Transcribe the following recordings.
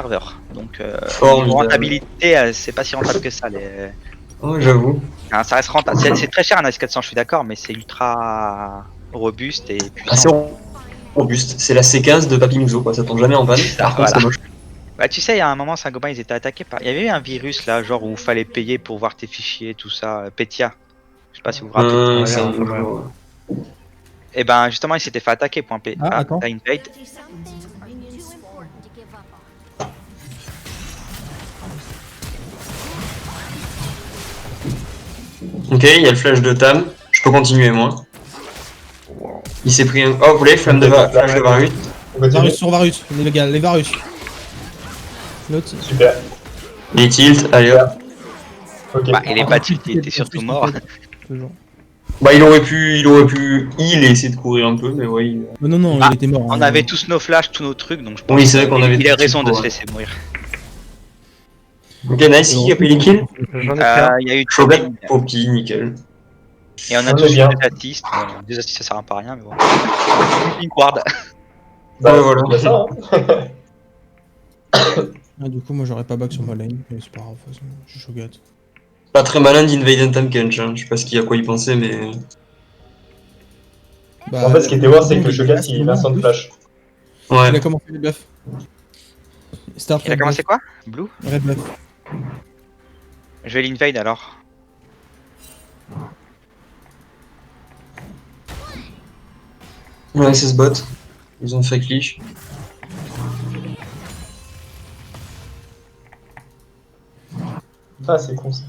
serveurs. Donc, Formidable. niveau rentabilité, c'est pas si rentable que ça. Oh, j'avoue. Hein, ça reste rentable. C'est très cher un AS400, je suis d'accord, mais c'est ultra robuste et Assez puissant. robuste. C'est la C15 de Papy Muso, quoi. Ça tombe jamais en panne. Ça, Par contre, voilà. c'est moche. Bah, tu sais, il y a un moment, Saint-Gobain, ils étaient attaqués par. Il y avait eu un virus là, genre où il fallait payer pour voir tes fichiers, tout ça. Petya. Je sais pas si vous vous rappelez. C'est un peu ouais. lourd. Et ben, justement, il s'était fait attaquer. Ah, attends. t'as invade. Ok, il y a le flash de Tam. Je peux continuer, moi. Il s'est pris un. Oh, vous voulez, flash de Varus. On continue. Varus sur Varus, les gars, les Varus. L'autre, Super. Les tilt, allez hop. Ok. Bah, il est pas tilt, il était surtout mort. toujours. Bah, il aurait pu heal et essayer de courir un peu, mais ouais. Non, non, Ah, il était mort. On hein. avait tous nos flashs, tous nos trucs, donc je pense Oui, c'est vrai qu'on avait il a tout raison de pour, se ouais. laisser mourir. Ok, nice, qui a pris les kills? J'en ai plein. Il y a eu Shogat, Poppy, nickel. et on a On est tous eu bien. 2 assists. Bon, 2 assists ça sert un peu à rien, mais bon. Une ward. Bah, Ouais, voilà. c'est ça, hein. Ah, du coup, moi j'aurais pas back sur ma lane, mais c'est pas grave, de toute façon, je suis Shogat. Pas très malin d'Invade and Tamkench, hein. Je sais pas ce qu'il y a quoi y penser, mais. En fait, ce qui était voir, c'est que Shogat, il vient sans de flash. Il a Ouais. commencé les bluffs. Start Il a red commencé bluff. quoi? Blue? Red bluff. Je vais l'invade alors. Ouais, c'est ce bot. Ils ont fait leash. Ah, c'est con ça.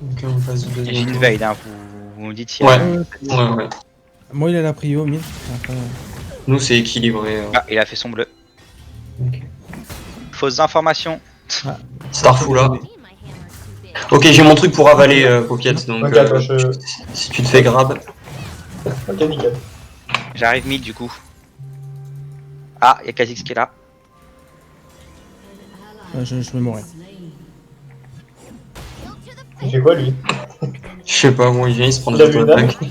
Ok, on passe du Et deuxième. j'invade, hein, vous me dites si. Ouais. Ouais, Ouais, ouais. moi il a la prio, mid. Après, Nous, c'est équilibré. Ah, il a fait son bleu. Ok. Fausses informations. Starfou là. Ok, j'ai mon truc pour avaler Popiette, donc Ok, attends, je. si tu te fais grab. Ok, nickel. J'arrive mid du coup. Ah, il y a Kha'Zix qui est là. je vais mourir. Il fait quoi lui? Je sais pas, bon, il vient, il se prend Il des a vu une attaques. arme.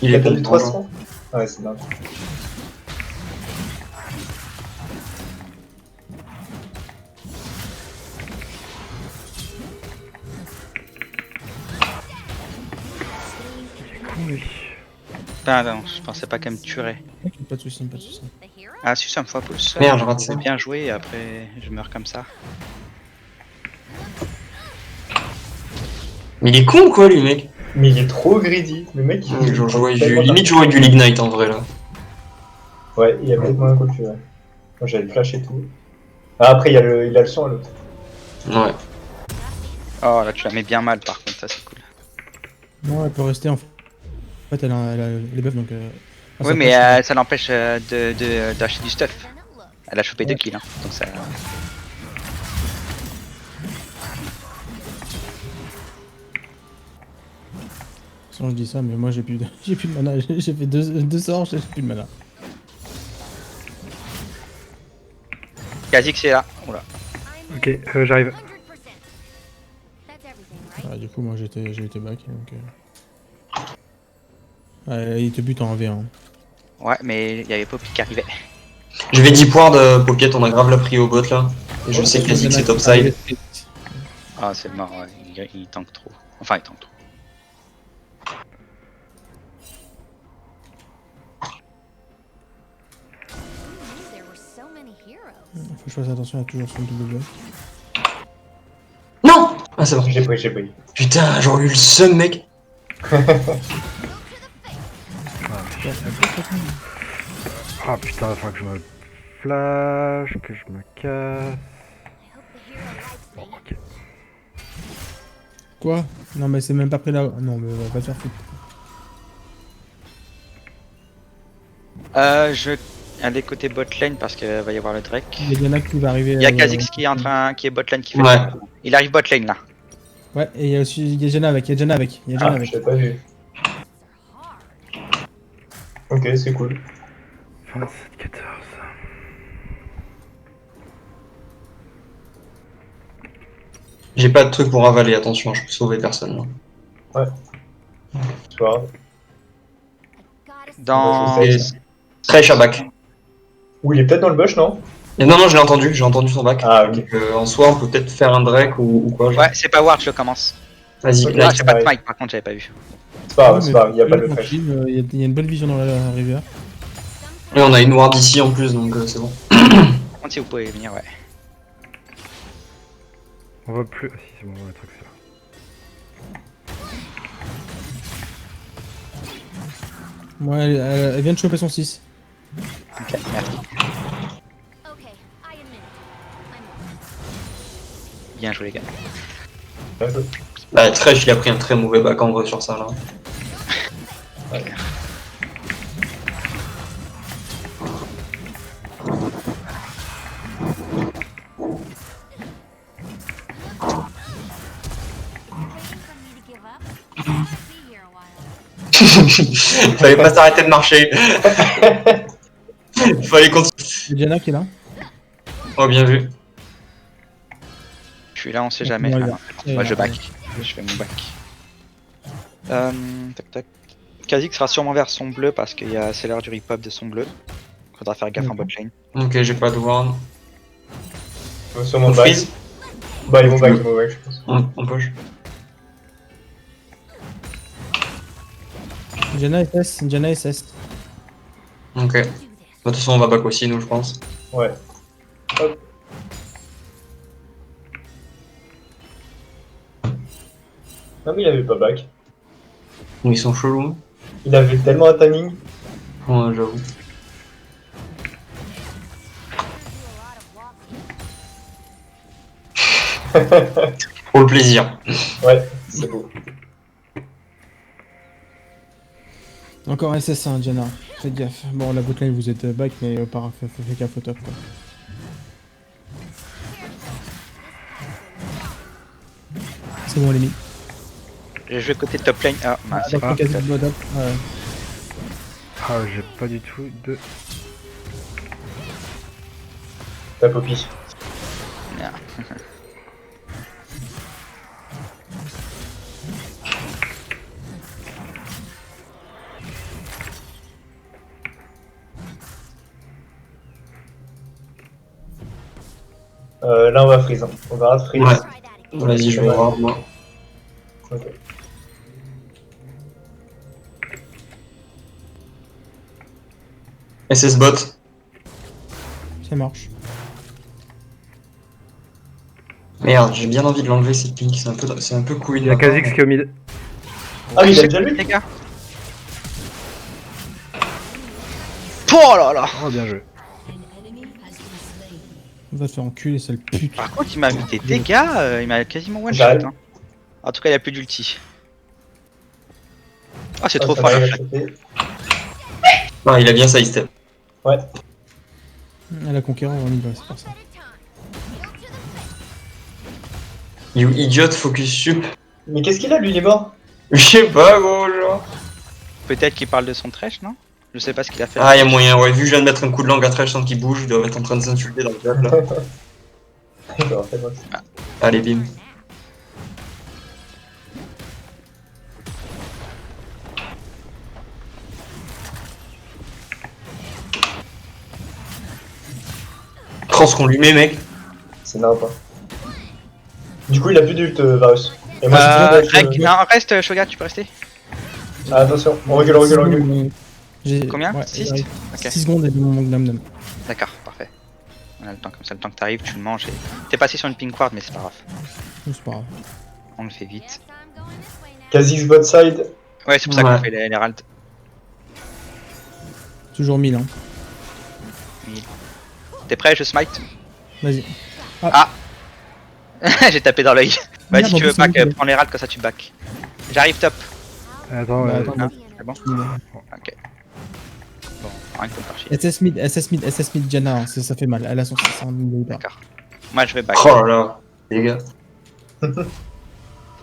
Il Il a est perdu content. 300. Ah ouais, c'est dingue. Putain, je pensais pas qu'elle me tuerait. Ok, pas de soucis, pas de soucis. Ah, si, ça me fait un peu le seum. Merde, je rate ça. J'ai bien joué et après je meurs comme ça. Mais il est con quoi, lui, mec. Mais il est trop greedy. Le mec, il Limite, j'aurais du Ignite en vrai là. Ouais, il y a peut-être moyen qu'on le tue, ouais. Moi j'avais le flash et tout. Ah, après, il a le son à l'autre. Ouais. Oh là, tu la mets bien mal par contre, ça c'est cool. Non, elle peut rester en fait. En fait, elle a les buffs donc. à Oui, sa mais place, ça l'empêche d'acheter du stuff. Elle a chopé 2 kills, hein, donc ça. Sinon, je dis ça, mais moi j'ai plus de, j'ai plus de mana. J'ai fait deux sorts, j'ai plus de mana. Kha'Zix est là. Oula. Ok, j'arrive. Voilà, du coup, moi j'ai été back. Donc, il te bute en 1v1. Ouais, mais il y avait Poppy qui arrivait. Je vais 10 points de Pocket, on a grave la prio au bot là. Et je sais que Kha'Zix c'est topside. Ah, c'est mort, ouais. Il tank trop. Enfin, il tank trop. Faut que je fasse attention à toujours sur le double buff. Non. Ah, c'est bon. J'ai pris. Putain, j'aurais eu le seum, mec. Ah putain, il faut que je me flash, que je me casse. Bon, ok. Quoi? Non, mais c'est même pas pris là. Non, mais on va te faire foutre. Je vais aller côté bot lane parce qu'il va y avoir le Drake. Il y a Diana qui va arriver. Il y a Kha'Zix qui est en train, qui est bot lane qui fait. Ouais. Il arrive bot lane là. Ouais, et il y a aussi Diana avec. Il y a Diana Ah, avec. je l'ai pas vu. Ok, c'est cool. 27, 14. J'ai pas de truc pour avaler, attention, je peux sauver personne. Là. C'est pas grave. Dans. Et- Thresh à back. Ou il est peut-être dans le bush, non? Et non, non, j'ai entendu son back. Ah, ok. Donc, en soi, on peut peut-être faire un Drake ou quoi. genre. Ouais, c'est pas Ward, je commence. Vas-y, Ok. Ah, Knight. j'ai pas de pareil. mic, par contre, j'avais pas vu. C'est pas grave, Ouais, c'est mais pas grave, il y a pas de tranquille, fraîche. Il y a une bonne vision dans la rivière. Et on a une ward ici en plus, donc c'est bon. Par contre, si vous pouvez venir, ouais. On voit plus. Ah, si, c'est bon, on va être accéléré. Ouais, elle vient de choper son 6. Ok, merci. Bien joué, les gars. Bien joué. Bah, Thresh, il a pris un très mauvais back en vrai sur ça là. Fallait pas s'arrêter de marcher. Fallait continuer. Il y a Diana qui est là. Oh, bien vu. Je suis là, on sait jamais. Ouais, Ah, ouais. non. Moi, je back. Je fais mon back. Tac tac. Kha'Zix sera sûrement vers son bleu parce que c'est l'heure du rip-up de son bleu. Faudra faire gaffe en bot lane. Ok, j'ai pas de ward. Sur mon On back. freeze. Bah, ils vont back, je pense. On push. Diana SS, Diana SS. Ok. De toute façon, on va back aussi, nous, je pense. Ouais. Hop. Non, mais il avait pas back. Ils sont chelous. Il avait tellement un timing. Ouais, j'avoue. Pour le plaisir. Ouais, c'est beau. Encore SS, hein, Diana. Faites gaffe. Bon, la botlane, vous êtes back, mais faites gaffe au top, quoi. C'est bon, les mis. J'ai joué côté top lane. Ah, mince. Avec le quasi top. bottom. Ouais. Ah, j'ai pas du tout de. La Poppy. Merde. Là, on va freeze. Hein. On va freeze. Ouais. Vas-y, je vais voir, moi. Ok. SS bot. Ça marche. Merde, j'ai bien envie de l'enlever cette pink, c'est un peu couillu de Il y a ma part. Kha'Zix qui est au mid. Ah, mais il a déjà lu. Les gars. Oh là là. Oh, bien joué. On va te faire enculer, sale pute. Par contre, il m'a mis des dégâts, il m'a quasiment one shot. J'arrive. Hein. En tout cas, il a plus d'ulti. Ah, c'est Ah, trop ça fort m'arrive le à flag. choper. Ah, il a bien sidestep. Ouais. La conquérant, on y va, c'est pour ça. You idiot, focus sup. Mais qu'est-ce qu'il a, lui, il est mort? Je sais pas, gros, genre. Peut-être qu'il parle de son trèche, non? Je sais pas ce qu'il a fait. Ah, y'a moyen, ouais, vu que je viens de mettre un coup de langue à Thresh sans qu'il bouge, il doit être en train de s'insulter dans le chat là. D'accord, c'est bon. Allez, bim. Prends ce qu'on lui met, mec. C'est n'importe quoi. Du coup, il a plus d'ult, Varus. Et moi, c'est bon Greg, avec, non, reste, Shoga, tu peux rester. Ah, attention, on recule, on recule, on recule. Combien? Ouais, 6 ouais. Ok, 6 secondes et mon nam nam. d'accord, parfait. On a le temps comme ça, le temps que t'arrives, tu le manges et... T'es passé sur une pink ward, mais c'est pas grave. C'est pas grave. On le fait vite. Kha'Zix bot side. Ouais, c'est pour ça Ouais. qu'on fait l'Herald. Toujours 1000, hein. T'es prêt, je smite? Vas-y. J'ai tapé dans l'œil. Vas-y, Merde, si tu en veux plus, back, c'est bon. prends l'Herald, comme ça tu back. J'arrive top. Attends, Bah, attends, Ah, c'est bon? non. Ok. Bon, rien contre archi. SS mid, Diana, hein, ça fait mal. Elle a son 600 000 hyper. D'accord. Moi je vais back. Oh là là, les gars.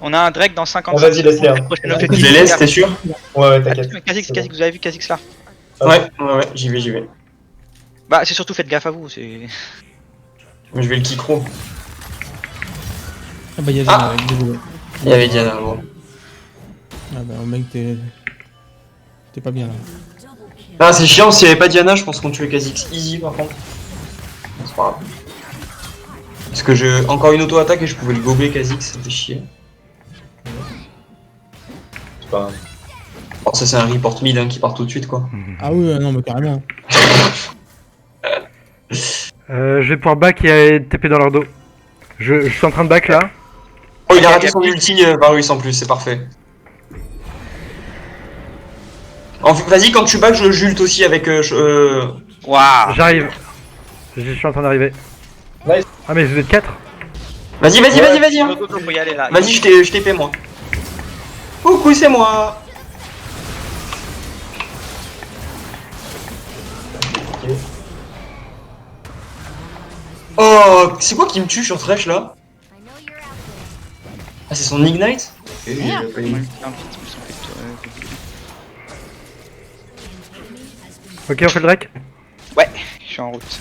On a un Drake dans 50 Ah, vas-y, laisse-les, hein. Prochain Je Je objectif. les laisse, t'es sûr? Ouais, ouais, t'inquiète. Kha'Zix, vous avez vu Kha'Zix là? Ouais, j'y vais. Bah, c'est surtout faites gaffe à vous. C'est... Je vais le kickro. Ah bah y'a Ah. Diana, désolé. Il y avait Diana, bon. Ah bah mec, t'es pas bien là. Ah, c'est chiant, s'il y avait pas Diana, je pense qu'on tuait Kha'Zix easy par contre. C'est pas grave. Parce que je. Encore une auto-attaque et je pouvais le gober Kha'Zix, ça fait chier. C'est pas grave. Bon, ça c'est un report mid hein, qui part tout de suite quoi. Ah oui, non mais carrément. Je vais pouvoir back et TP dans leur dos. Je suis en train de back là. Oh, il a raté son ulti Varus en plus, c'est parfait. Vas-y, quand tu back, je jute aussi avec. Waouh. J'arrive. Je suis en train d'arriver. Nice. Ah mais vous êtes 4. Vas-y, vas-y, vas-y, vas-y. Hein. Faut y aller là. Vas-y, je t'ai fait moi. Coucou, c'est moi. Ok. Oh, c'est quoi qui me tue sur Thresh là? Ah, c'est son Ignite? Ok, j'ai pas eu. Ok, on fait le Drake. Ouais, je suis en route.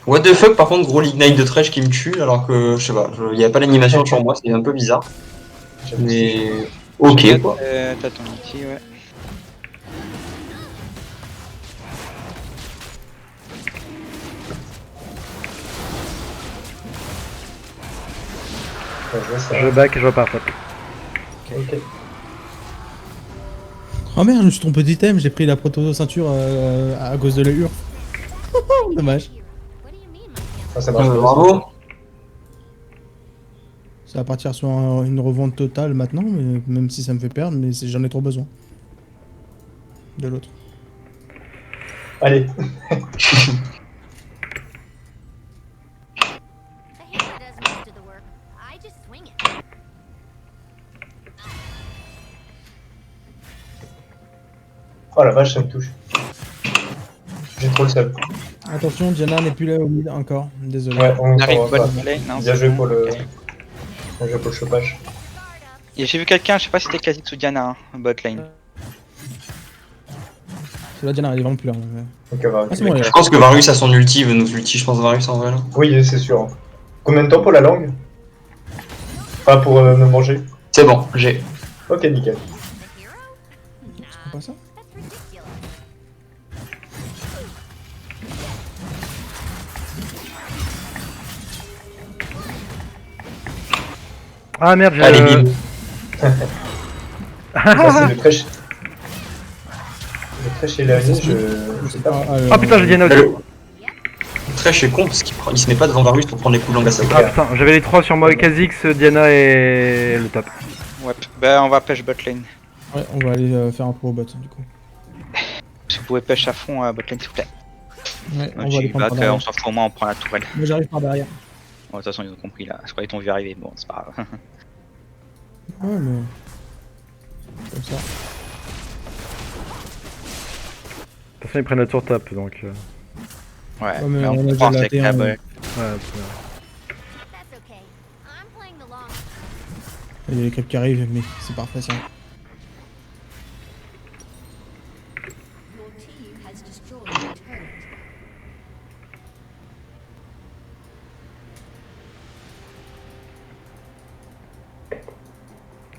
What the fuck, par contre, gros l'Ignite de Thresh qui me tue alors que je sais pas, il y a pas l'animation sur moi, c'est un peu bizarre. J'avoue, Mais. Ok quoi. T'as ton outil, ouais. Ouais, je vois ça. Je back et je repars. Top. Ok. Oh merde, je me suis trompé d'item, j'ai pris la proto-ceinture à cause de l'UR. Dommage. Ah, ça marche pas. Bravo. Ça va partir sur une revente totale maintenant, mais même si ça me fait perdre, mais j'en ai trop besoin. De l'autre. Allez. Oh la vache, ça me touche. J'ai trop le seum. Attention, Diana n'est plus là au mid encore, désolé. Ouais, on On arrive s'en va bot pas. lane, non, Bien c'est joué bon, pour le. ok. Bien joué pour le chopage. Et j'ai vu quelqu'un, je sais pas si c'était Kha'Zix ou Diana, hein, bot lane. C'est là, Diana, elle est vraiment plus là. Ouais. Donc, on va Ah, c'est bon, elle est Je là. pense que Varus a son ulti, il veut nos ulti, je pense Varus en vrai là. Oui, c'est sûr. Combien de temps pour la langue? Enfin, pour me manger. C'est bon, j'ai. Ok, nickel. C'est pas ça? Ah merde, j'ai. Allez, bim. Ça, c'est le trèche. Le trèche et la ligne, je sais pas. Ah putain, j'ai Diana aussi. Thresh est con parce qu'il se met pas devant Varus pour prendre les coups de langue à sa Ah putain, j'avais les 3 sur moi, Kha'Zix, Diana et le top. Ouais, bah on va pêche bot lane. Ouais, on va aller faire un pro bot du coup. Si vous pouvez pêche à fond bot lane s'il vous plaît. Ouais, on va Tu aller y prendre vas, par on derrière. s'en fout, au moins on prend la tourelle. Moi j'arrive par derrière. Bon, de toute façon ils ont compris là, je croyais qu'ils t'ont vu arriver, bon c'est pas grave. Ouais, mais. Comme ça. De toute façon, ils prennent la tour top donc. Ouais, Ouais, mais mais on on a comprend déjà avec la la T1, bol. Ouais, c'est Il y a les crêpes qui arrivent, mais c'est parfait ça.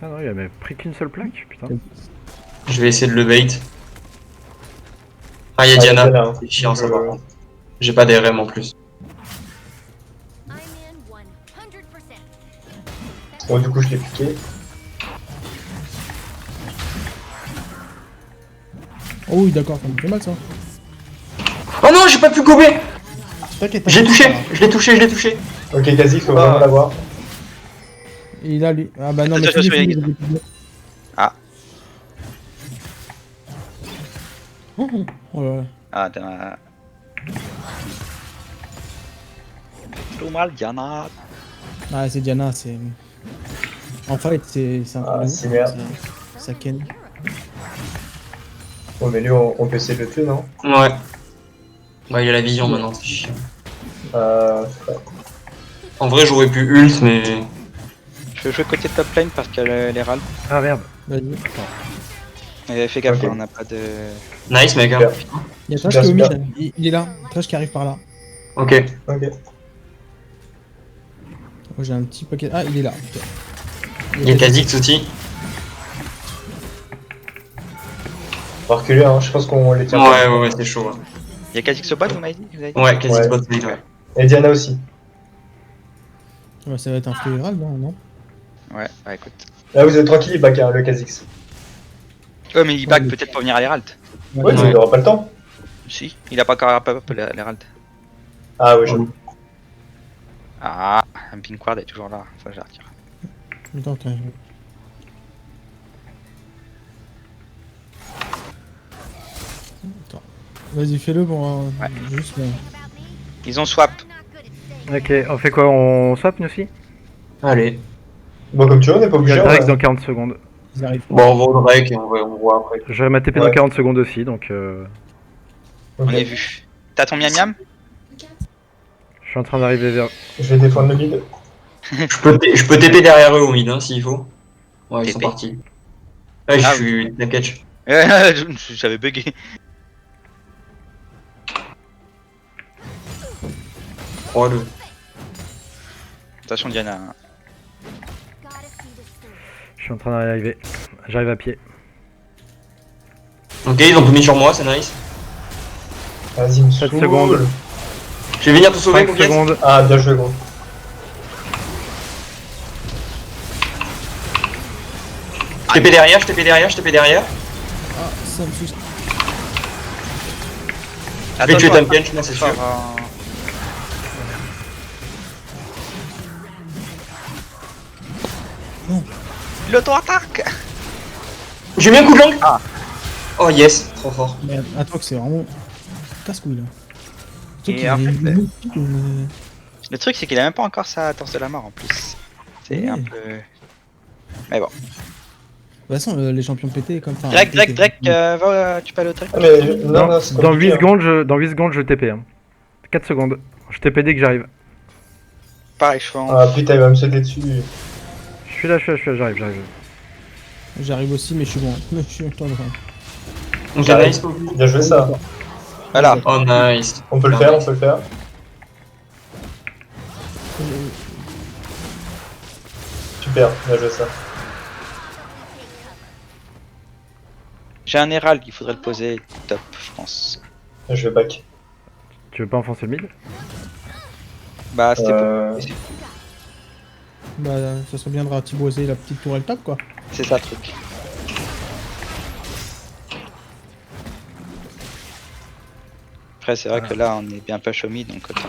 Ah non, il avait pris qu'une seule plaque, putain. Je vais essayer de le bait. Ah, il y a Ah, Diana. Diana, hein. C'est chiant ça Je- par contre. J'ai pas d'RM en plus. Bon, du coup, je l'ai piqué. Oh oui, d'accord, ça me fait mal ça. Oh non, j'ai pas pu gober. T'inquiète, Je l'ai touché, t'inquiète. je l'ai touché, je l'ai touché. Ok, quasi, faut Ah. vraiment l'avoir. Il a lui. Ah bah non, mais Attention, fini, attention, fini. Ah. Oh, oh là là. Ah, t'as. Tout mal, Diana. Ah, c'est Diana, c'est. En fait, c'est un Ah, truc de c'est ouf, merde. Ça ken. Bon, mais lui, on peut essayer de le tuer, non? Ouais. Ouais, il a la vision maintenant, c'est chiant. Ouais. En vrai, j'aurais pu ult, mais. Je vais jouer côté top lane parce qu'elle les râle. Ah merde. Vas-y. Et fais gaffe, Ok. on n'a pas de. Nice, mec. Hein. Super. Il y a Trash Super, qui est au super. mid. Il est là. Trash qui arrive par là. Ok. Ok. Moi j'ai un petit paquet. Ah, il est là. Ok. Il y a Kha'Zix aussi. On va reculer, hein. Je pense qu'on les tient. Ouais, c'est chaud. Il y a Kha'Zix au bot, vous m'avez dit, Ouais, Kha'Zix Ouais. bot mid, ouais. Et Diana aussi. Ouais, ça va être un fléral, non? Ouais, bah écoute. Là, vous êtes tranquille, il back hein, le Kha'Zix. Oh, mais il back Ouais, mais- peut-être pour venir à l'Herald. Ouais, Ouais. il aura pas le temps. Si, il a pas encore up l'Herald. Ah, oui, j'avoue. Ah, un Pink Ward est toujours là, faut que je la retire. Attends, attends. Attends. Vas-y, fais-le pour juste. Ils ont swap. Ok, on fait quoi? On swap nous aussi? Allez. Bon, comme tu veux, on n'est pas Il y obligé. a Drake hein. dans 40 secondes. Ils arrivent. Bon, on va au Drake et on voit après. J'aurai ma TP Ouais. dans 40 secondes aussi, donc On Ok. est vu. T'as ton miam miam? je suis en train d'arriver vers... Je vais défendre le mid. Je peux TP derrière eux au mid, hein, s'il faut. Ouais, ils sont TP? partis. Ouais, je Ah suis la catch. J'avais bugué. Crois-le. Attention Diana. Je suis en train d'arriver. J'arrive à pied. Ok, ils ont tout mis sur moi, c'est nice. Vas-y, me 7 saoule. secondes. Je vais venir te sauver, 5 Coquette. secondes. Ah, bien joué, gros. Je TP derrière. Ah, ça me suce. Je vais tuer Tampion, je pense, c'est sûr. L'auto-attaque. J'ai mis un coup de langue. Oh yes, trop fort. Merde, attends que c'est vraiment. Casse-couille là. Et en fait, le truc c'est qu'il a même pas encore sa torse de la mort en plus. C'est Oui. un peu... Mais bon. De toute façon, les champions pétés comme ça. Drake, va, tu peux aller au Drake. Ah, mais non, non, c'est Dans 8 compliqué, hein. secondes, dans 8 secondes, je TP. Hein. 4 secondes. Je TP dès que j'arrive. Pareil, je fais en... Ah putain, il va me sauter dessus. Je suis là, j'arrive. J'arrive aussi, mais je suis loin. Je suis loin. Ok, J'arrive. nice. Bien joué ça. Voilà. Oh nice. On peut le faire, on peut le faire. Super, bien joué ça. J'ai un Herald, il faudrait le poser top, je pense. Je vais back. Tu veux pas enfoncer le mid? Bah c'était Bah, ça serait bien de ratiboiser la petite tourelle top quoi. c'est ça le truc. Après c'est vrai que là on est bien pas chômi donc autant...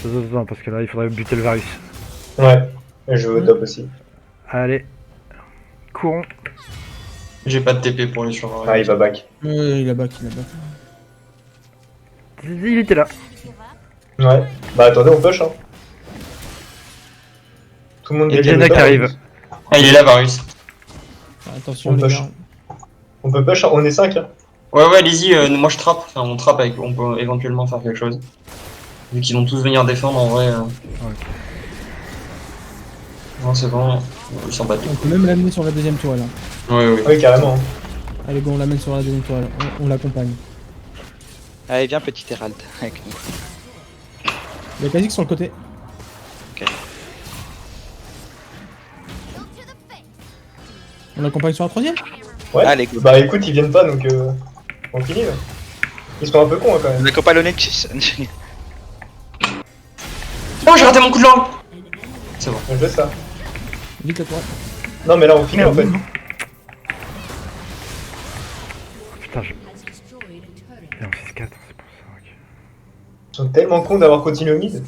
Non, parce que là, il faudrait buter le Varus. Ouais, et je veux au top aussi. Allez. Courons. J'ai pas de TP pour les sur. Ah, il va back. Il a back. Il était là. Ouais. Bah attendez, on push hein. Tout le monde Et gagne Diana le top. qui arrive. Ah, il est là, Varus. Attention On les push. gars. On peut push, hein. On est 5 hein. Ouais, allez-y, moi je trappe. Enfin, on trappe avec. On peut éventuellement faire quelque chose. Vu qu'ils vont tous venir défendre en vrai. Non, c'est bon. Ils s'en battent. On peut même l'amener sur la deuxième tourelle. Hein. Ouais. Oui, carrément. Allez, go, on l'amène sur la deuxième tourelle. On l'accompagne. Allez viens petit Herald avec nous. Il y a Kha'Zix sur le côté. Ok. On l'accompagne sur la troisième. Ouais. Allez go. Bah écoute, ils viennent pas donc on finit là. Ils sont un peu cons hein, quand On même. accompagne le Nexus. Oh, j'ai raté mon coup de langue. C'est bon. Bien joué ça. Vite la tourelle. Non mais là on finit en fait. Putain, je... Et en 6-4, c'est pour ça, ok. Ils sont tellement cons d'avoir continué au mid.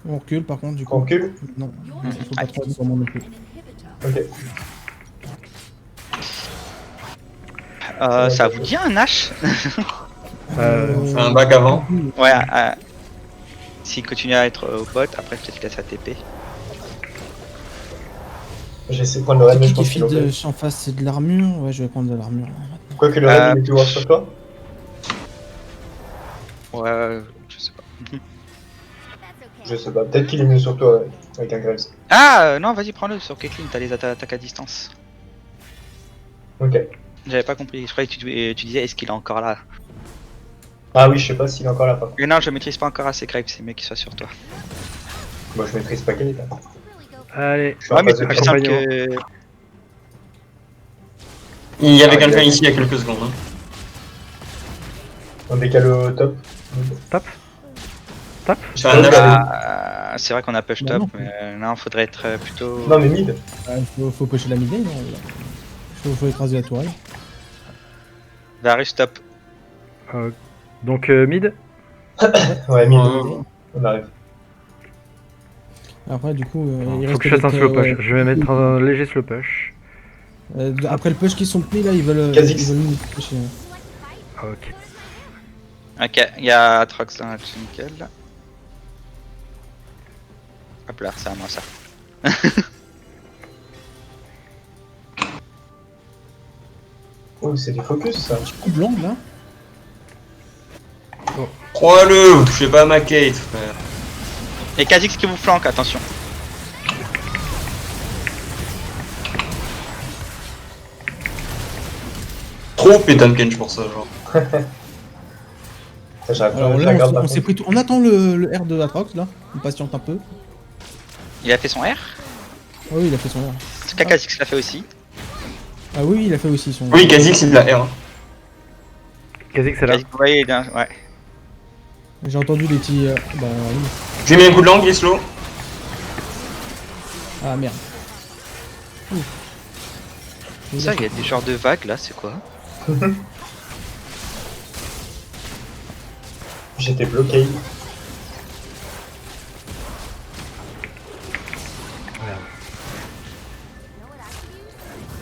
On recule par contre du On coup. recule. Non, il faut pas trop pour moi non plus. Ok. Ça vous dit un Nash? On fait un back avant. Ouais, s'il continue à être au bot, après peut-être qu'il laisse ATP. J'ai essayé de prendre le raid C'est mais je qui pense qui qu'ils l'ont feed fait. en face, c'est de l'armure. Ouais, je vais prendre de l'armure. Quoi que le raid il est toujours sur toi. Ouais, je sais pas. Je sais pas, peut-être qu'il est mieux sur toi ouais, avec un Graves. Ah non, vas-y, prends-le sur Caitlyn, t'as les attaques à distance. Ok. J'avais pas compris, je croyais que tu disais est-ce qu'il est encore là. Ah oui, je sais pas s'il est encore là par contre. Mais non, je maîtrise pas encore assez Graves, c'est mieux qu'il soit sur toi. Moi je maîtrise pas quel état. Allez, Je suis en Ouais, mais phase c'est de plus simple accompagnement. que. Il y avait Ah, quelqu'un il y a- ici il y a quelques secondes. Hein. On décale au top. top. Top. J'ai un âge. C'est vrai qu'on a push Bah top, non. mais non, faudrait être plutôt. Non mais mid. Faut pusher la mid lane, hein. Faut écraser la tourelle. Varus top. Donc mid. Ouais, mid. Ouais. On arrive. Après, du coup, il Faut reste que je fasse un peut-être, slow push. ouais, Je vais mettre un léger slow push. après le push qu'ils sont pris là, ils veulent Kha'Zix. ils veulent nous pusher. Ok. Ok, il y a Atrox dans la nickel. Hop là, c'est à moi ça. Oh, c'est du focus ça. Coup blanc là. Crois-le, vous touchez pas à ma Kate, frère. Et Kha'Zix qui vous flanque, attention. Trop pétan kench pour ça, genre. J'arrive pas à Alors mettre là, la garde par on s'est contre. pris tout. On attend le R de Atrox là. On patiente un peu. Il a fait son R. Ah oui, il a fait son R. En tout cas, Kha'Zix l'a fait aussi. Ah oui, il a fait aussi son. Oui, Kha'Zix c'est de la R. Hein. Kha'Zix c'est là. Kha'Zix, vous voyez, ouais. J'ai entendu les petits. Bah oui. J'ai mis un coup de langue, il est slow. Ah merde. Ça, il y a des genres de vagues là, c'est quoi? J'étais bloqué.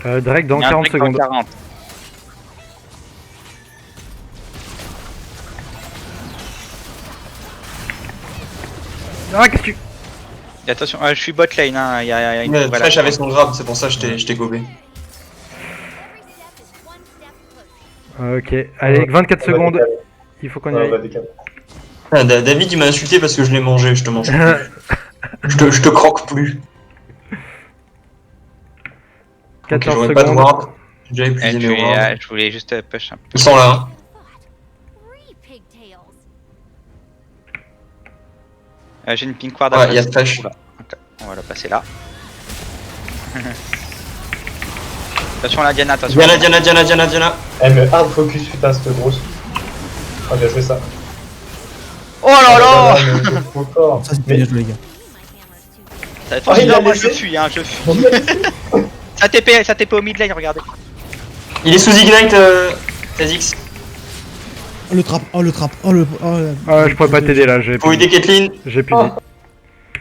Drake dans Il y a un 40 truc en secondes. 40. Ah, qu'est-ce que tu. Et attention, je suis bot lane, hein. Il y a une Mais voilà. Thresh avait son grab, c'est pour ça que je t'ai gobé. Ok, allez, 24 On va secondes. décaler. Il faut qu'on y Ouais, on aille. va décaler. Ah, David il m'a insulté parce que je l'ai mangé, je te mange plus. je te croque plus. Ok, 14 j'aurais pas de secondes. ward. J'ai déjà épuisé mes wards. Je voulais juste push un peu. Ils sont là, hein. J'ai une pink ward Ouais, après. il y a Thresh. Oula, ok, on va la passer là. Attention la Diana, attention. Diana. Elle me hard focus, putain, cette grosse. Ah, bien joué ça. Oh là là! mais c'est trop fort. Ça c'était Mais bien joué les gars. Attends, Oh, il a moi je laissé. fuis, hein, je fuis. Ça TP au mid lane, regardez. Il est sous Ignite, Kha'Zix. Oh le trap, oh le trap, oh le. Ah, je pourrais pas t'aider là, j'ai Faut aider plus Caitlyn. j'ai plus Oh. de vie.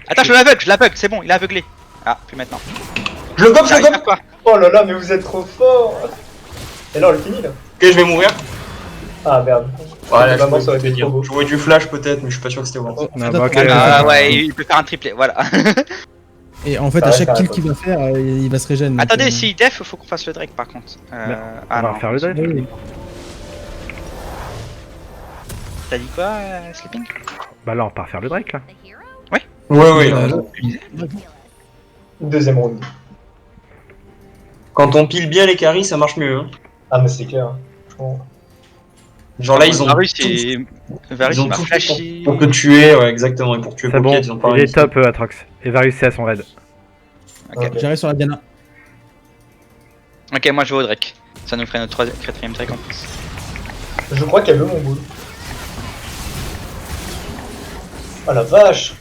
Attends, je l'aveugle, c'est bon, il est aveuglé. Ah, plus maintenant. Je le gobe, J'arrive à quoi? Oh là là, mais vous êtes trop fort. Et là, on le finit là. Ok, je vais mourir. Ah merde. Voilà, Vraiment, je ça aurait été trop beau. jouais du flash peut-être, mais je suis pas sûr que c'était ward. Oh, Non, attends, bah, ok. attends, Ah attends. ouais, il peut faire un triplé, voilà. Et en fait, Ça à reste chaque à kill la qu'il va faire, il va se régénérer. Attendez, si def, faut qu'on fasse le Drake par contre. On Ah va non. refaire le drive. Oui. T'as dit quoi, Sleeping? Bah là, on part faire le Drake là. Ouais. Deuxième round. Quand on pile bien les carries, ça marche mieux. Hein. Ah, mais c'est clair. Franchement. Genre là, ils ont Varus, tout- Varus, ils ont il m'a tout fait flashé. pour te tuer, ouais, exactement, et pour tuer C'est bon, Pocket, ils ont pas il est réussi. top Atrox. Et Varus c'est à son raid. Ok. J'arrive sur la Diana. Ok, moi je vais au Drake. Ça nous ferait notre quatrième Drake en plus. Je crois qu'elle veut mon boule. Oh la vache.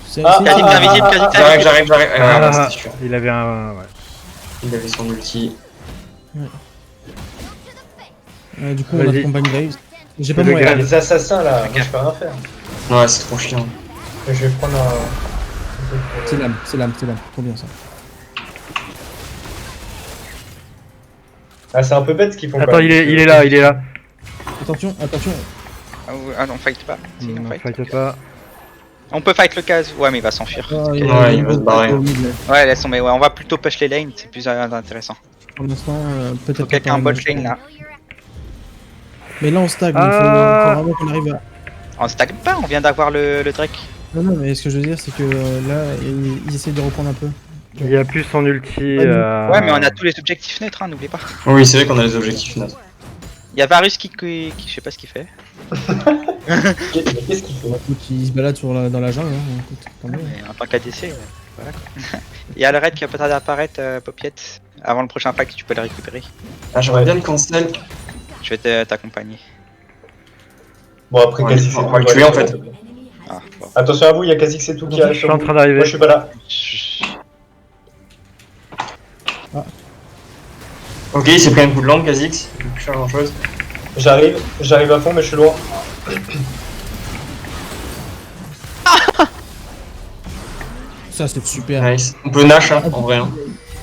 C'est Ah, c'est- Kha'Zix ah, invisible, ah, Kha'Zix ah, invisible. J'arrive. Ah, c'était sûr. Il avait un. Ouais. Il avait son ulti. Du coup, on Vas-y. accompagne Graves. J'ai pas Fais le mon Ah, R. les assassins là, moi je peux rien faire. Ouais, c'est trop chiant. Je vais prendre un. C'est l'âme, trop bien ça. Ah, c'est un peu bête ce qu'ils font. Attends, quand même. il est là. Attention. Ah non, fight pas. Si, on Non, fight. fight pas. On peut fight le Kaz. Ouais, mais il va s'enfuir. il va se barrer. Ouais, laisse tomber. Ouais, on va plutôt push les lanes, c'est plus intéressant. Pour l'instant, Faut peut-être. quelqu'un en pas bot lane là. Mais là, on stagne. Ah. Il faut vraiment qu'on arrive à. On stagne pas, on vient d'avoir le Drake. Non, mais ce que je veux dire, c'est que là, ils essaient de reprendre un peu. Il y a plus son ulti. Ouais, mais on a tous les objectifs neutres, hein, n'oublie pas. Oui, c'est vrai qu'on a les objectifs neutres. Il y a Varus qui je sais pas ce qu'il fait. Qu'est-ce qu'il fait? Écoute, il se balade dans la jungle, hein. Écoute, tant mieux. Mais en tant qu'ADC, voilà quoi. Il y a le raid qui va peut-être apparaître, Popiette. Avant le prochain fight, tu peux le récupérer. Ah, j'aimerais bien le cancel. Je vais t'accompagner. Bon, après, Ouais, Kha'Zix, on va le tuer, en fait. Ah, bon. Attention à vous, il y a Kha'Zix et tout qui arrive Je sur suis en vous. train d'arriver. Moi, je suis pas là. Ok, il s'est pris un coup de langue, Kha'Zix. Il peut plus faire grand chose. J'arrive à fond, mais je suis loin. Ça, c'est super. Nice. On peut Nash, hein, en vrai. Hein.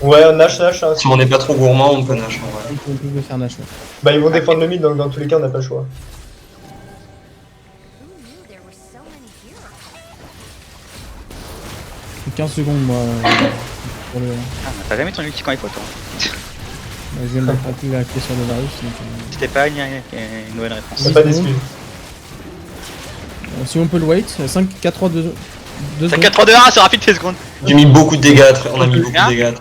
Ouais, Nash, hein. Si on n'est pas trop gourmand, on peut Nash, en vrai. On peut faire Nash, ouais. Bah, ils vont défendre le mid, donc dans tous les cas, on n'a pas le choix. J'ai 15 secondes, moi. Pour le... Ah, t'as jamais ton ulti quand il faut, toi. Je viens de frapper la clé sur le Varus. Donc, C'était pas une nouvelle réponse. C'est pas d'excuse. si on peut le wait, 5, 4, 3, 2 T'as secondes. 4 3 2 1, c'est rapide, tes secondes. J'ai mis beaucoup de dégâts, on a mis beaucoup de dégâts.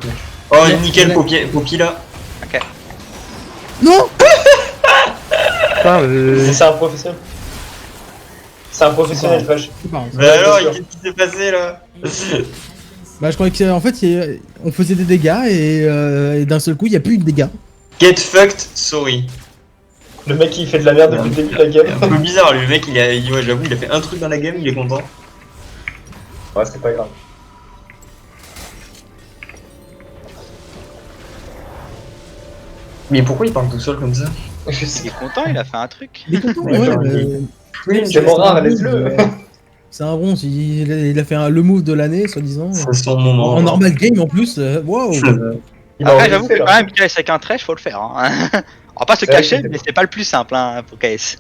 Oh, Ouais, nickel, ouais. Poppy là. Ok. Non. Putain, C'est un professionnel. C'est un professionnel, Flash. C'est pas grave. Mais alors, qu'est-ce qui s'est passé là? Bah, je croyais qu'en fait, on faisait des dégâts et d'un seul coup, il n'y a plus de dégâts. Get fucked, sorry. Le mec, il fait de la merde depuis le début de la game. Un peu bizarre, lui, le mec, ouais, j'avoue, il a fait un truc dans la game, il est content. Ouais, c'est pas grave. Mais pourquoi il parle tout seul comme ça? Je Il sais. est content, il a fait un truc. Il est content, Ouais, ouais. genre, bah, C'est mon rare, laisse-le. C'est un bronze, il a fait le move de l'année, soi-disant. C'est son moment. En normal game en plus, waouh! Il va Après, j'avoue enregistrer, que quand là. même, KS avec un trash, faut le faire. Hein. On va pas se C'est vrai cacher, que mais c'est pas le plus simple hein, pour KS.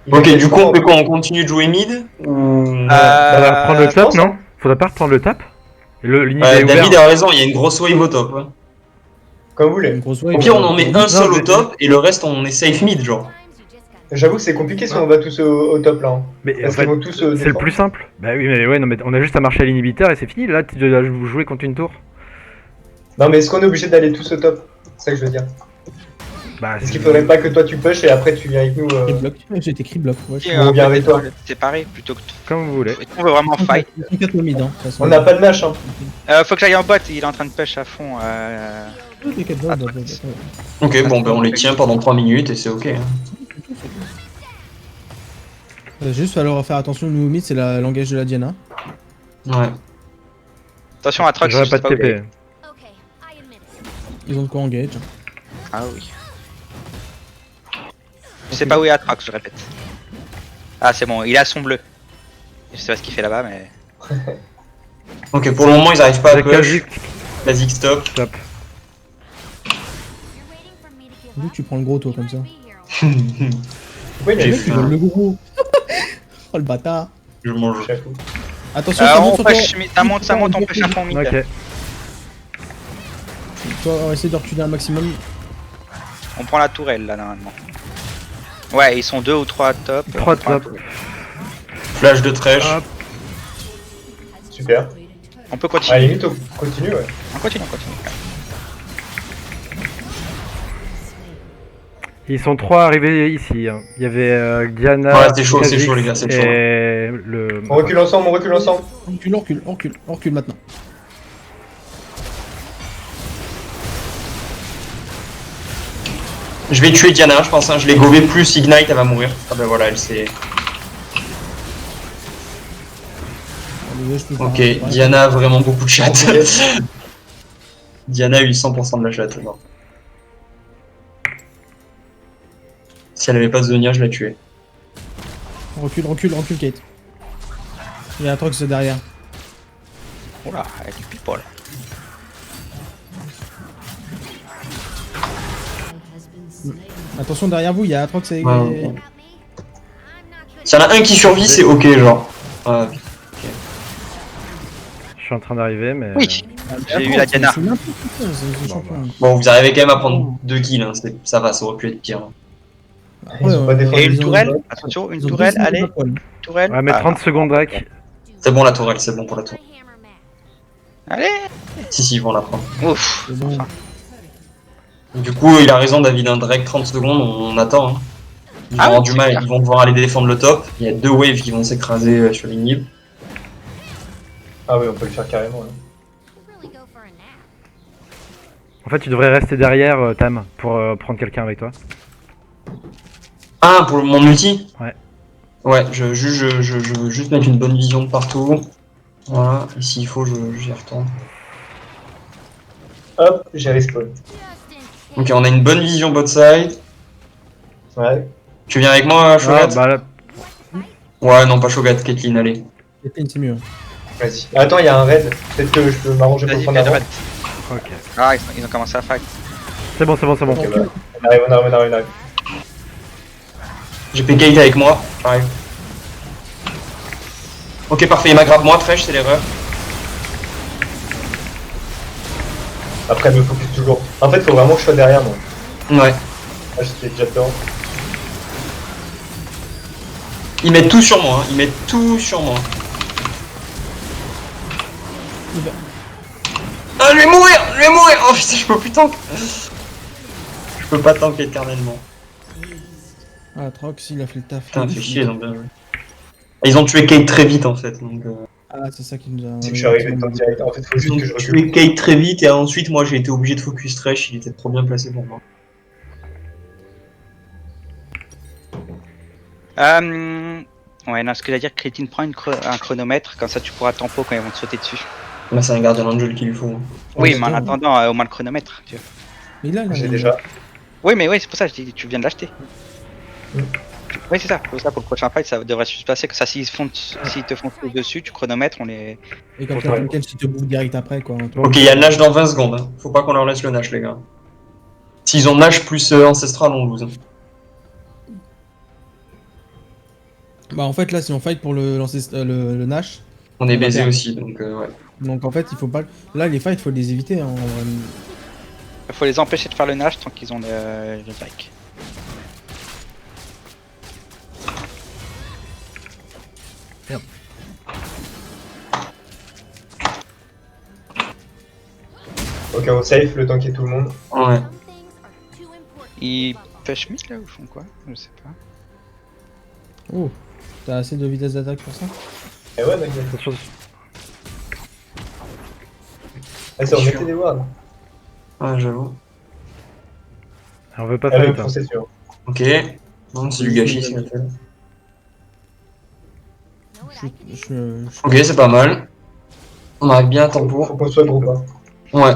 Il Ok, est du coup, on fort. fait quoi? On continue de jouer mid ou... faudra reprendre le je top, pense- non? Faudrait pas reprendre le top? L'unité est David ouverte. a raison, il y a une grosse wave au top. Ouais. Comme vous voulez. Une grosse Au wave, pire, on en met un seul mais- au top et le reste, on est safe mid, genre. J'avoue que c'est compliqué si on va tous au top là. Hein. Mais en Parce fait, qu'ils vont tous c'est le défendre. plus simple. Bah oui, mais ouais, non, mais on a juste à marcher à l'inhibiteur et c'est fini. Là, tu dois jouer contre une tour. Non, mais est-ce qu'on est obligé d'aller tous au top? C'est ça que je veux dire. Bah, Est-ce qu'il faudrait pas que toi tu push et après tu viens avec nous Cri block. J'ai été cri block. Ouais, Et, on vient avec toi. séparé plutôt que. comme vous voulez. On veut vraiment fight. Ils sont 4 mid, hein. de toute façon. On n'a pas de Nash, hein. Faut que j'aille en bot, il est en train de push à fond. Des 4 blocs, Ok, bon, ben on les tient pendant 3 minutes et c'est ok. Hein. Juste falloir faire attention, nous au mid, c'est le langage de la Diana. Ouais. Attention à Trox, J'aurais je pas sais de pas où il est. TP. Ils ont de quoi engage. Ah oui. Je sais pas où est Atrox, je répète. Ah c'est bon, il a son bleu. Je sais pas ce qu'il fait là-bas, mais. Ok, pour le moment, ils arrivent pas à Avec push. Kha'Zix, Kha'Zix stop. top. D'où tu prends le gros, toi, comme ça. Oui, J'ai mais fait Tu donnes le gros. Oh, le bâtard. Je mange. j'avoue. Attention, ça monte On sur toi. push, ça monte, on push à fond mid. Ok. Toi, on va essayer de reculer un maximum. On prend la tourelle là normalement. Ouais, ils sont 2 ou 3 top. 3 On prend la top. tourelle. Flash de trèche. Hop. Super. On peut À continuer. la limite, on continue, ouais. On continue, on continue. Ils sont 3 arrivés ici. Hein. Il y avait Diana. Ouais, c'est chaud, Kha'Zix les gars, c'est chaud. Et le. On recule ensemble, on recule ensemble. On recule maintenant. Je vais tuer Diana, je pense. Hein. Je l'ai gobé plus Ignite, elle va mourir. Ah ben voilà, elle s'est. Désolé, je peux pas- Ok, ouais. Diana a vraiment beaucoup de chat. Diana a eu 100% de la chat. Non. Si elle avait pas Zonia, je la tuais. Recule, Kate. Il y a un Trox derrière. Oula, avec du people. Attention derrière vous, il y a Atrox avec. Ouais. S'il y en a un qui survit, c'est ok, genre. Ouais. Je suis en train d'arriver, mais. Oui, Atrox, j'ai eu la Diana. c'est n'importe quoi, c'est champion. Bon, vous arrivez quand même à prendre 2 kills, hein. Ça va, ça aurait pu être pire. Ils ont pas défendu. Et une ils ont- tourelle, attention, une ils ont tourelle, deux allez, secondes à poil. tourelle. Ouais, mais Ah, 30 secondes, Drake. C'est bon la tourelle, c'est bon pour la tourelle. Allez. Si, ils vont la prendre. Ouf. C'est bon. Du coup, il a raison, David, un Drake 30 secondes, on attend. Hein. Ils vont Ah avoir oui, du c'est mal, clair. ils vont devoir aller défendre le top. Il y a 2 waves qui vont s'écraser sur l'inhib. Ah oui, on peut le faire carrément. Là. En fait, tu devrais rester derrière, Tam, pour prendre quelqu'un avec toi. Ah, pour mon multi? Ouais. Ouais, je veux juste mettre une bonne vision de partout. Voilà, et s'il faut, j'y retourne. Hop, j'ai respawn. Ok, on a une bonne vision bot side. Ouais. Tu viens avec moi, Ah, Shogat? bah là, Ouais, non, pas Shogat, Caitlyn, allez. Caitlyn, c'est mieux. Vas-y. Attends, il y a un raid. Peut-être que je peux m'arranger pour le Vas-y, prendre fais de avant. raid. ok. Ah, ils ont commencé à fight. C'est bon, c'est bon, c'est bon. Ok, bah, on arrive. J'ai payé Kate avec moi, j'arrive. Ok, parfait, il m'aggrave moi, Fresh, c'est l'erreur. Après, me focus toujours. En fait, faut vraiment que je sois derrière moi. Ouais. Ah, j'étais déjà dedans. Ils mettent tout sur moi, hein. Ils mettent tout sur moi. Ah, je vais mourir. Oh putain, je peux plus tank. Je peux pas tank éternellement. Ah, Trox, il a fait le taf. Putain, fait chier, donc bien joué. Ils ont tué Kate très vite en fait, donc... Ah, c'est ça qui nous a... C'est que je suis arrivé dedans direct. En fait, faut Ils juste ont que je tué recule. Kate très vite et ensuite moi j'ai été obligé de focus Thresh, il était trop bien placé pour moi. Ouais, non, ce que je veux dire, Crétine, prends un chronomètre, comme ça tu pourras tempo quand ils vont te sauter dessus. Là c'est un Guardian Angel qu'il lui faut. Oui, Ouais, mais en c'est attendant, au moins le chronomètre. Tu vois. Mais là, J'ai déjà. Oui, mais oui, c'est pour ça que je dis, tu viens de l'acheter. Mm. Oui, c'est ça. Pour ça, pour le prochain fight, ça devrait se passer que ça, s'ils te font tout dessus, tu chronomètres, on les. Et comme Ouais. ça, Funkel, si te bouffe direct après, quoi. Ok, il y a le Nash dans 20 secondes, hein. Faut pas qu'on leur laisse le Nash les gars. S'ils ont Nash plus Ancestral, on lose. Bah, en fait, là, si on fight pour le Nash, On est On va baisé perdre. aussi, donc ouais. donc en fait, il faut pas... Là, les fights, faut les éviter, hein. Il faut les empêcher de faire le Nash tant qu'ils ont le Drake. Ok, on safe le temps qu'il y ait tout le monde. Ouais. Ils push mid là ou font quoi? Je sais pas. Oh, t'as assez de vitesse d'attaque pour ça? Eh ouais, mec. Attention. Ah, ça, on mettait des wards. Ouais, j'avoue. On veut pas Ah, fight. oui, foncez dessus. Ok. Non, c'est du gâchis ce qu'il a fait. Ok, c'est pas mal. On arrive bien à tempo. Faut qu'on soit groupe. Hein. Ouais.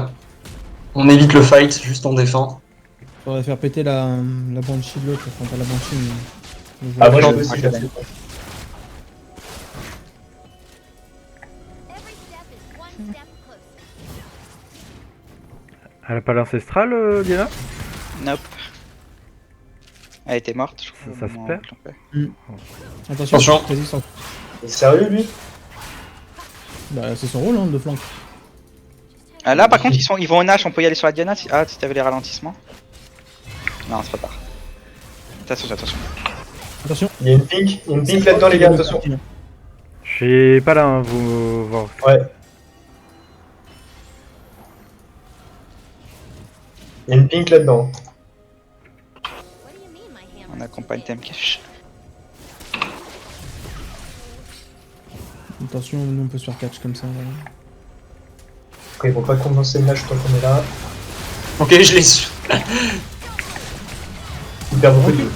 On évite le fight, juste on défend. Faudrait faire péter la banshee de l'autre, enfin pas la banshee, mais... Ah, moi, je Non, veux aussi, ah, je sais. Elle a pas l'ancestral, Diana? Nope. Elle était morte, je crois. Ça au se moment perd. où je l'ai fait. Attention. Résistance. Sérieux, lui? Bah, c'est son rôle, hein, de flanc. Ah, là, par contre, ils vont au Nash, on peut y aller sur la Diana si t'avais les ralentissements. Non, c'est pas tard. Attention. Attention. Il y a une pink là-dedans, les gars, attention. Je suis pas là, hein, vous voir. Ouais. Il y a une pink là-dedans. On accompagne Temkesh. Attention, nous on peut se faire catch comme ça. Voilà. Après, il faut pas commencer le match tant qu'on est là. Ok, je l'ai su. Il perd beaucoup de vie.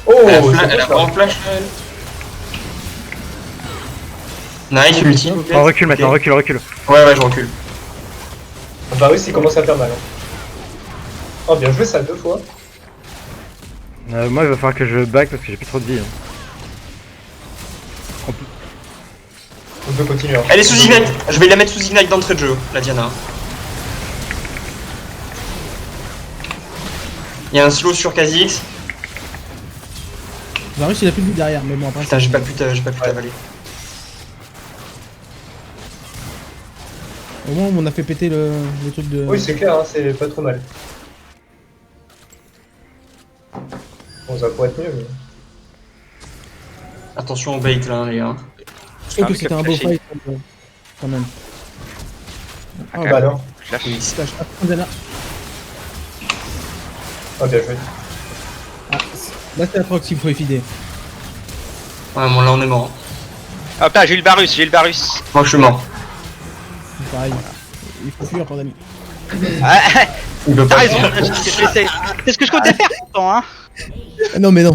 Oh, Elle a c'est pas bon, en flash, elle. Nice, ulti. ok. On recule maintenant, Ok. recule. Ouais, je recule. ça. Bah oui, il commence à faire mal. Hein. Oh, bien joué ça 2 fois. Moi, il va falloir que je back parce que j'ai plus trop de vie. Hein. On peut continuer. Hein. Elle est sous Ignite. Je vais la mettre sous Ignite d'entrée de jeu, la Diana. Il y a un slow sur Kha'Zix. Varus il a plus de vie derrière, mais bon après... Putain, j'ai pas pu t'avaler. Au moins on a fait péter le truc de... Oui, c'est clair, hein, c'est pas trop mal. Bon, ça pourrait être mieux, mais... Attention au bait là, les gars. Je trouve que avec c'était le un beau flashing. fight quand même. Ah bah alors. Je lâche. Slash, ah, Zana. Ah, bien joué. Ah, Là, c'est la proc qu'il faut effider. Ouais, bon, là, on est mort. Hop là, j'ai eu le Barus. Moi, je suis mort. C'est pareil. Il faut fuir, pour d'amis. Ah, Il veut T'as pas. raison, c'est ce que je comptais faire pourtant, hein. Non, mais là,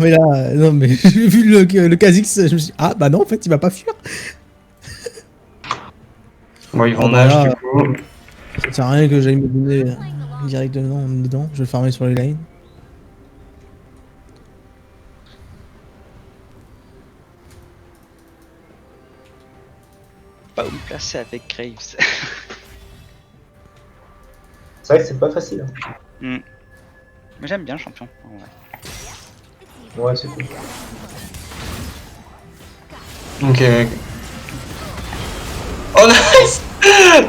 non, mais j'ai vu le Kha'Zix, je me suis dit, ah, bah non, en fait, il va pas fuir. Bon, ils vont Ah, bah nage, là, du coup. Ça sert à rien que j'aille me donner directement dedans. Je vais farmer sur les lanes. Pas où me placer avec Graves. C'est vrai que c'est pas facile. Hein. Mais j'aime bien le champion. En vrai. Ouais, c'est cool. Ok. Oh, nice!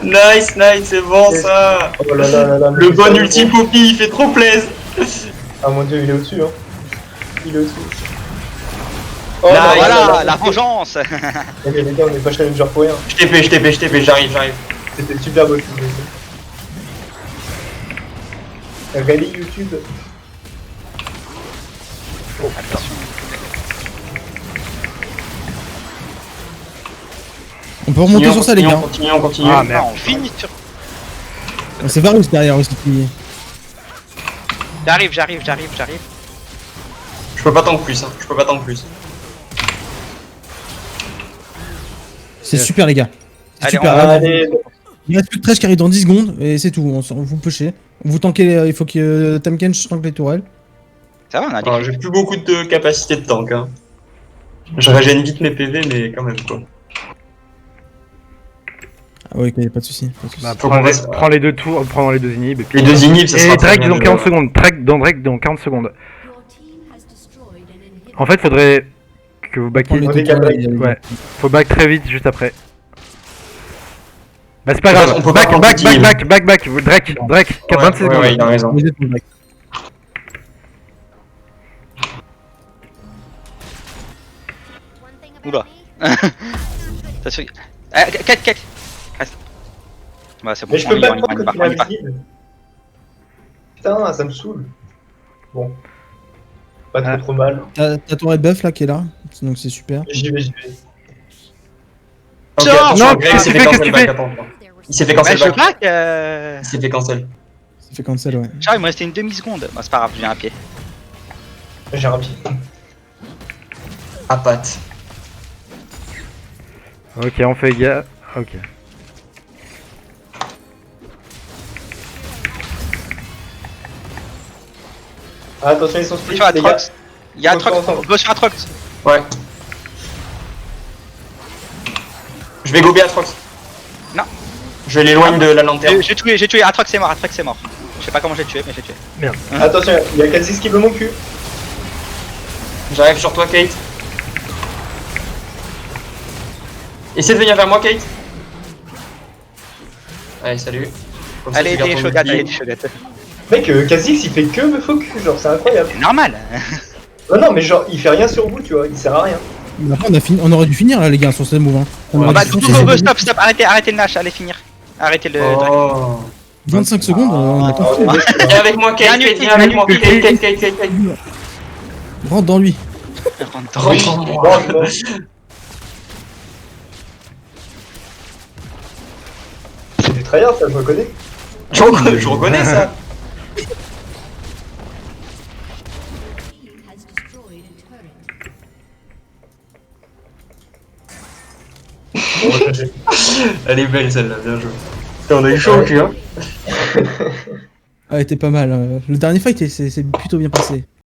Nice, c'est bon ça! Oh là là là là. Le mais bon c'est ulti Poppy, il fait trop plaisir! Ah mon dieu, il est au-dessus, hein. Il est au-dessus. Oh Là, là, Voilà, là, là, la vengeance. Eh, mais les gars, on est pas challenger pour rien. Je TP, j'arrive. C'était super beau. Rallye YouTube. On peut remonter sur ça, les gars. On continue. Ah merde. On finit sur. C'est Varus derrière aussi. J'arrive. Je peux pas tank plus, hein. C'est super, les gars. C'est Allez, super. on- Là, Allez, il reste plus que 13 qui arrive dans 10 secondes et c'est tout. Vous pushez. Vous tankez. Il faut que Tamken tank les tourelles. Ça va, on a des. Alors, j'ai plus beaucoup de capacité de tank, hein. Je régène vite mes PV, mais quand même, quoi. Ah, ouais, ok, pas de soucis. Bah, Faut qu'on reste- prends les deux tours, prends les deux inhibes. Et puis... Les deux inhibs, ça sera Et très Drake bien dans de- 40 secondes. Drake dans 40 secondes. En fait, faudrait que vous backiez. Les on deux décale, tourelles, il y a- Ouais. Faut back très vite juste après. Bah c'est pas De toute grave. façon, on peut pas prendre petit inhib. Back. Drake. 26 secondes. Ouais, il a raison. Vous êtes pour le back. Oula. Attention. 4. Reste. Ouais, c'est bon, mais je peux on y pas va, le prendre on y va, quand il on y est va. invisible. Putain, ça me saoule. Bon. Pas Ah. trop mal. T'as tourelle buff là qui est là. Donc c'est super. J'y vais. Ok, Non, attention, non, Greg qu'est-ce s'est que fait tu fais, cancel qu'est-ce que back, tu attends. Il s'est fait Bah, cancel je back. back. Il s'est fait cancel. Ça fait cancel, ouais. Genre, il me restait une demi-seconde. Bah, c'est pas grave, je viens à pied. J'ai un pied. À patte. Ok, on fait gaffe. Ok. Ah, attention, ils sont split, Sur les gars. Atrox. Il y a Ensemble, Atrox. ensemble. Go sur Atrox. Ouais. Je vais gober Atrox. Non. Je l'éloigne de la lanterne. J'ai tué. Atrox est mort. Je sais pas comment j'ai tué, mais j'ai tué. Attention, il y a Kha'Zix qui veut mon cul. J'arrive sur toi, Kate. Essaie de venir vers moi, Kate. Allez, salut. Comme ça, Allez, tu gardes des ton Shogat, ulti. allez, des Shogat. Mec, Kha'Zix il fait que me faux cul, genre c'est incroyable. C'est normal. Non, mais genre il fait rien sur vous, tu vois, il sert à rien. Mais après, on aurait dû finir là, les gars, sur ce move. Hein. On Ouais, aurait Bah, dû go, finir. go, stop, arrêtez le Nash, allez finir. Arrêtez le Drake. Oh. 25 secondes, on a Ah, compris. on est dessus, Viens avec moi, Kate, Viens, viens avec moi, ulti. Kate. Rentre dans lui. Rentre-moi. Bon, c'est du tryhard ça, je reconnais. Je reconnais ça. Bon, GG. Elle est belle celle-là, bien joué. On a eu chaud au cul, hein. Ah, elle était pas mal. Le dernier fight, c'est plutôt bien passé.